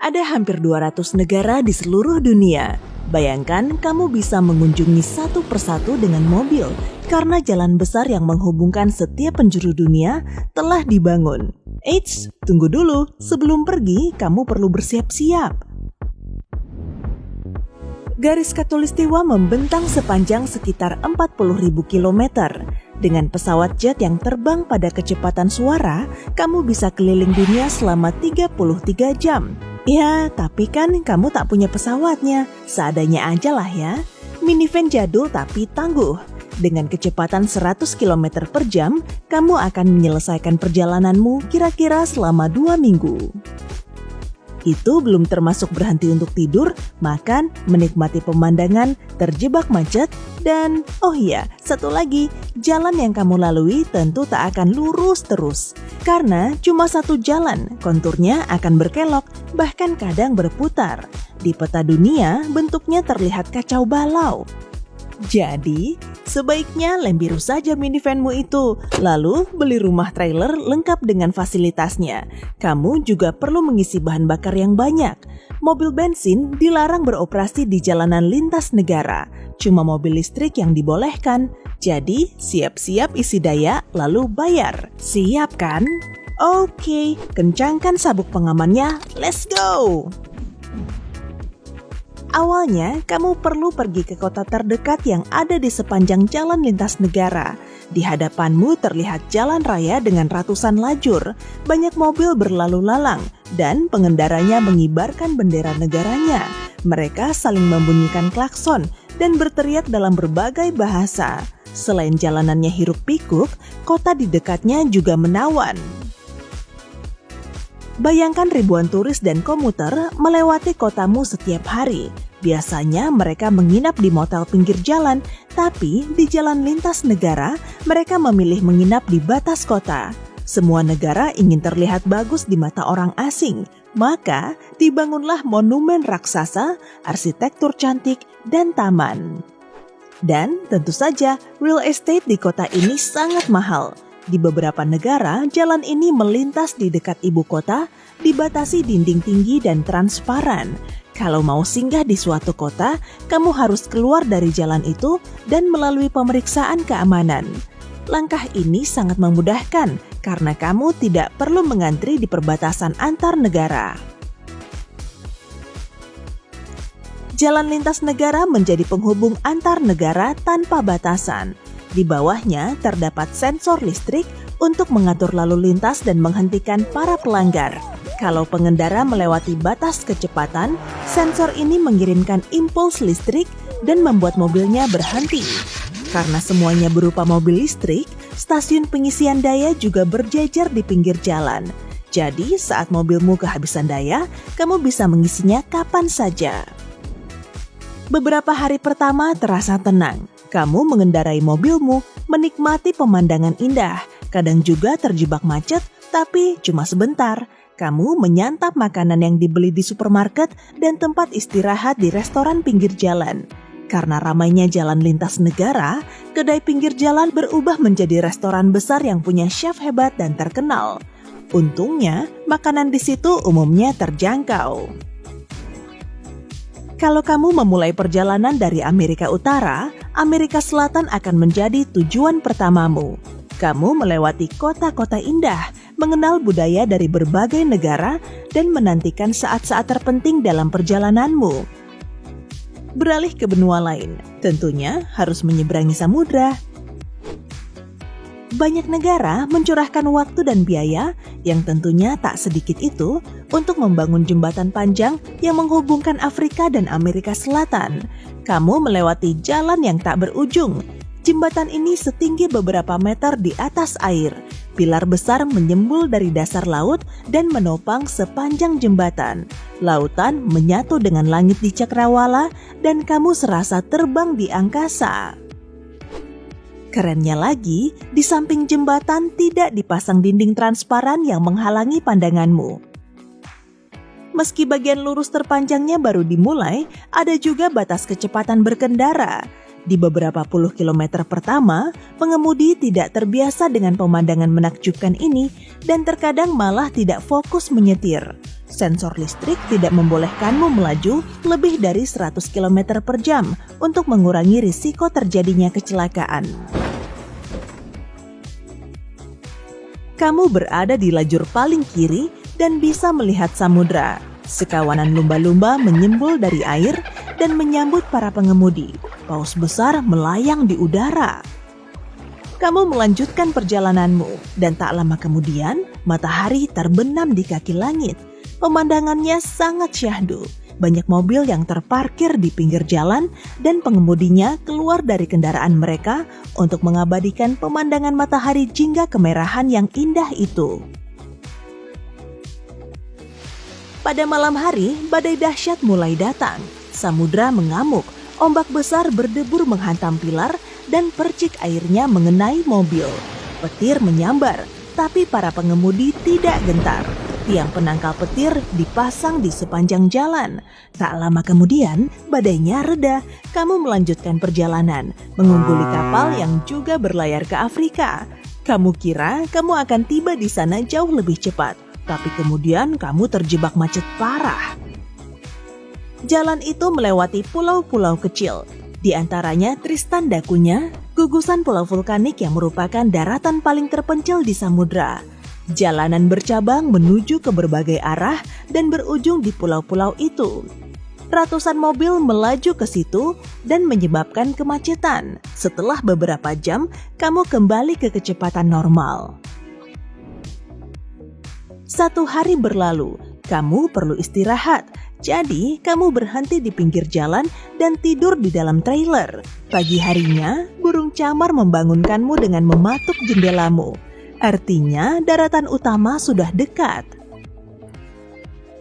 Ada hampir 200 negara di seluruh dunia. Bayangkan kamu bisa mengunjungi satu persatu dengan mobil karena jalan besar yang menghubungkan setiap penjuru dunia telah dibangun. Eits, tunggu dulu. Sebelum pergi, kamu perlu bersiap-siap. Garis Khatulistiwa membentang sepanjang sekitar 40.000 kilometer. Dengan pesawat jet yang terbang pada kecepatan suara, kamu bisa keliling dunia selama 33 jam. Ya, tapi kan kamu tak punya pesawatnya. Seadanya aja lah ya. Minivan jadul tapi tangguh. Dengan kecepatan 100 km per jam, kamu akan menyelesaikan perjalananmu kira-kira selama 2 minggu. Itu belum termasuk berhenti untuk tidur, makan, menikmati pemandangan, terjebak macet, dan oh iya, satu lagi, jalan yang kamu lalui tentu tak akan lurus terus. Karena cuma satu jalan, konturnya akan berkelok, bahkan kadang berputar. Di peta dunia, bentuknya terlihat kacau balau. Jadi, sebaiknya lem biru saja minivanmu itu, lalu beli rumah trailer lengkap dengan fasilitasnya. Kamu juga perlu mengisi bahan bakar yang banyak. Mobil bensin dilarang beroperasi di jalanan lintas negara, cuma mobil listrik yang dibolehkan. Jadi, siap-siap isi daya lalu bayar. Siap kan? Oke, kencangkan sabuk pengamannya, let's go! Awalnya, kamu perlu pergi ke kota terdekat yang ada di sepanjang jalan lintas negara. Di hadapanmu terlihat jalan raya dengan ratusan lajur, banyak mobil berlalu lalang, dan pengendaranya mengibarkan bendera negaranya. Mereka saling membunyikan klakson dan berteriak dalam berbagai bahasa. Selain jalanannya hiruk-pikuk, kota di dekatnya juga menawan. Bayangkan ribuan turis dan komuter melewati kotamu setiap hari. Biasanya mereka menginap di motel pinggir jalan, tapi di jalan lintas negara, mereka memilih menginap di batas kota. Semua negara ingin terlihat bagus di mata orang asing, maka dibangunlah monumen raksasa, arsitektur cantik, dan taman. Dan tentu saja, real estate di kota ini sangat mahal. Di beberapa negara, jalan ini melintas di dekat ibu kota, dibatasi dinding tinggi dan transparan. Kalau mau singgah di suatu kota, kamu harus keluar dari jalan itu dan melalui pemeriksaan keamanan. Langkah ini sangat memudahkan karena kamu tidak perlu mengantri di perbatasan antar negara. Jalan lintas negara menjadi penghubung antar negara tanpa batasan. Di bawahnya terdapat sensor listrik untuk mengatur lalu lintas dan menghentikan para pelanggar. Kalau pengendara melewati batas kecepatan, sensor ini mengirimkan impuls listrik dan membuat mobilnya berhenti. Karena semuanya berupa mobil listrik, stasiun pengisian daya juga berjejer di pinggir jalan. Jadi saat mobilmu kehabisan daya, kamu bisa mengisinya kapan saja. Beberapa hari pertama terasa tenang. Kamu mengendarai mobilmu, menikmati pemandangan indah, kadang juga terjebak macet, tapi cuma sebentar. Kamu menyantap makanan yang dibeli di supermarket dan tempat istirahat di restoran pinggir jalan. Karena ramainya jalan lintas negara, kedai pinggir jalan berubah menjadi restoran besar yang punya chef hebat dan terkenal. Untungnya, makanan di situ umumnya terjangkau. Kalau kamu memulai perjalanan dari Amerika Utara, Amerika Selatan akan menjadi tujuan pertamamu. Kamu melewati kota-kota indah, mengenal budaya dari berbagai negara, dan menantikan saat-saat terpenting dalam perjalananmu. Beralih ke benua lain, tentunya harus menyeberangi samudra. Banyak negara mencurahkan waktu dan biaya yang tentunya tak sedikit itu untuk membangun jembatan panjang yang menghubungkan Afrika dan Amerika Selatan. Kamu melewati jalan yang tak berujung. Jembatan ini setinggi beberapa meter di atas air. Pilar besar menyembul dari dasar laut dan menopang sepanjang jembatan. Lautan menyatu dengan langit di cakrawala dan kamu serasa terbang di angkasa. Kerennya lagi, di samping jembatan tidak dipasang dinding transparan yang menghalangi pandanganmu. Meski bagian lurus terpanjangnya baru dimulai, ada juga batas kecepatan berkendara. Di beberapa puluh kilometer pertama, pengemudi tidak terbiasa dengan pemandangan menakjubkan ini dan terkadang malah tidak fokus menyetir. Sensor listrik tidak membolehkanmu melaju lebih dari 100 km per jam untuk mengurangi risiko terjadinya kecelakaan. Kamu berada di lajur paling kiri dan bisa melihat samudra. Sekawanan lumba-lumba menyembul dari air dan menyambut para pengemudi. Paus besar melayang di udara. Kamu melanjutkan perjalananmu dan tak lama kemudian matahari terbenam di kaki langit. Pemandangannya sangat syahdu. Banyak mobil yang terparkir di pinggir jalan dan pengemudinya keluar dari kendaraan mereka untuk mengabadikan pemandangan matahari jingga kemerahan yang indah itu. Pada malam hari, badai dahsyat mulai datang. Samudra mengamuk, ombak besar berdebur menghantam pilar dan percik airnya mengenai mobil. Petir menyambar, tapi para pengemudi tidak gentar. Tiang penangkal petir dipasang di sepanjang jalan. Tak lama kemudian, badainya reda. Kamu melanjutkan perjalanan, mengungguli kapal yang juga berlayar ke Afrika. Kamu kira kamu akan tiba di sana jauh lebih cepat, tapi kemudian kamu terjebak macet parah. Jalan itu melewati pulau-pulau kecil. Di antaranya Tristan da Cunha, gugusan pulau vulkanik yang merupakan daratan paling terpencil di samudra. Jalanan bercabang menuju ke berbagai arah dan berujung di pulau-pulau itu. Ratusan mobil melaju ke situ dan menyebabkan kemacetan. Setelah beberapa jam, kamu kembali ke kecepatan normal. 1 hari berlalu, kamu perlu istirahat. Jadi, kamu berhenti di pinggir jalan dan tidur di dalam trailer. Pagi harinya, burung camar membangunkanmu dengan mematuk jendelamu. Artinya, daratan utama sudah dekat.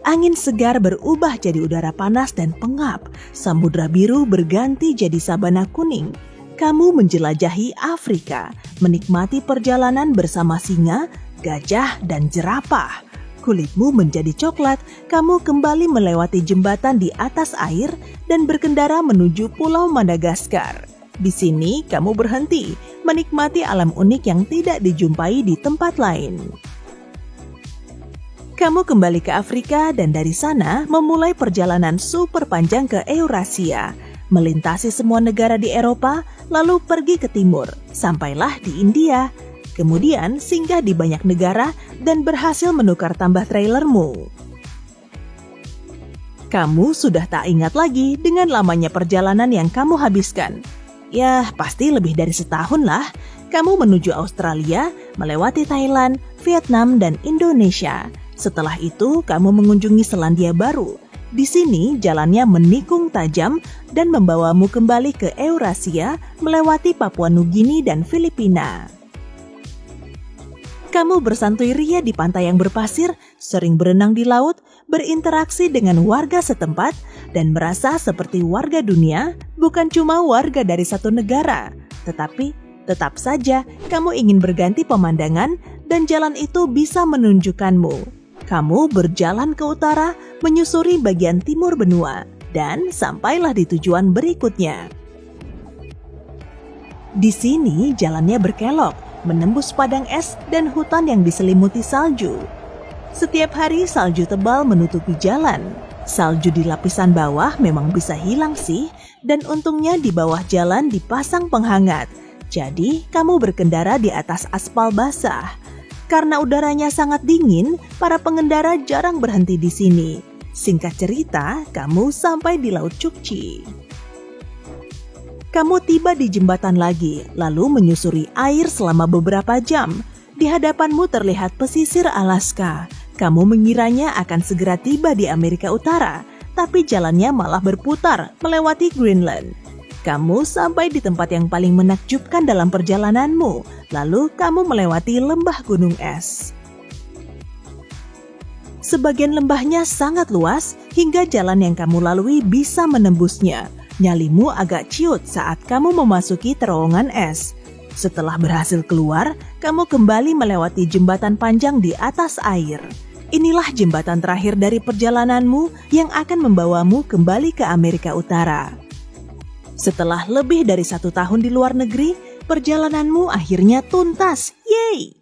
Angin segar berubah jadi udara panas dan pengap. Samudra biru berganti jadi sabana kuning. Kamu menjelajahi Afrika, menikmati perjalanan bersama singa, gajah, dan jerapah. Kulitmu menjadi coklat, kamu kembali melewati jembatan di atas air dan berkendara menuju Pulau Madagaskar. Di sini kamu berhenti, menikmati alam unik yang tidak dijumpai di tempat lain. Kamu kembali ke Afrika dan dari sana memulai perjalanan super panjang ke Eurasia, melintasi semua negara di Eropa, lalu pergi ke timur, sampailah di India. Kemudian singgah di banyak negara dan berhasil menukar tambah trailermu. Kamu sudah tak ingat lagi dengan lamanya perjalanan yang kamu habiskan. Ya, pasti lebih dari setahun lah. Kamu menuju Australia, melewati Thailand, Vietnam, dan Indonesia. Setelah itu, kamu mengunjungi Selandia Baru. Di sini, jalannya menikung tajam dan membawamu kembali ke Eurasia, melewati Papua Nugini dan Filipina. Kamu bersantui ria di pantai yang berpasir, sering berenang di laut, berinteraksi dengan warga setempat, dan merasa seperti warga dunia, bukan cuma warga dari satu negara. Tetapi, tetap saja kamu ingin berganti pemandangan dan jalan itu bisa menunjukkanmu. Kamu berjalan ke utara, menyusuri bagian timur benua, dan sampailah di tujuan berikutnya. Di sini jalannya berkelok, menembus padang es dan hutan yang diselimuti salju. Setiap hari salju tebal menutupi jalan. Salju di lapisan bawah memang bisa hilang sih, dan untungnya di bawah jalan dipasang penghangat. Jadi, kamu berkendara di atas aspal basah. Karena udaranya sangat dingin, para pengendara jarang berhenti di sini. Singkat cerita, kamu sampai di Laut Chukchi. Kamu tiba di jembatan lagi, lalu menyusuri air selama beberapa jam. Di hadapanmu terlihat pesisir Alaska. Kamu mengiranya akan segera tiba di Amerika Utara, tapi jalannya malah berputar melewati Greenland. Kamu sampai di tempat yang paling menakjubkan dalam perjalananmu, lalu kamu melewati lembah gunung es. Sebagian lembahnya sangat luas, hingga jalan yang kamu lalui bisa menembusnya. Nyalimu agak ciut saat kamu memasuki terowongan es. Setelah berhasil keluar, kamu kembali melewati jembatan panjang di atas air. Inilah jembatan terakhir dari perjalananmu yang akan membawamu kembali ke Amerika Utara. Setelah lebih dari 1 tahun di luar negeri, perjalananmu akhirnya tuntas. Yeay!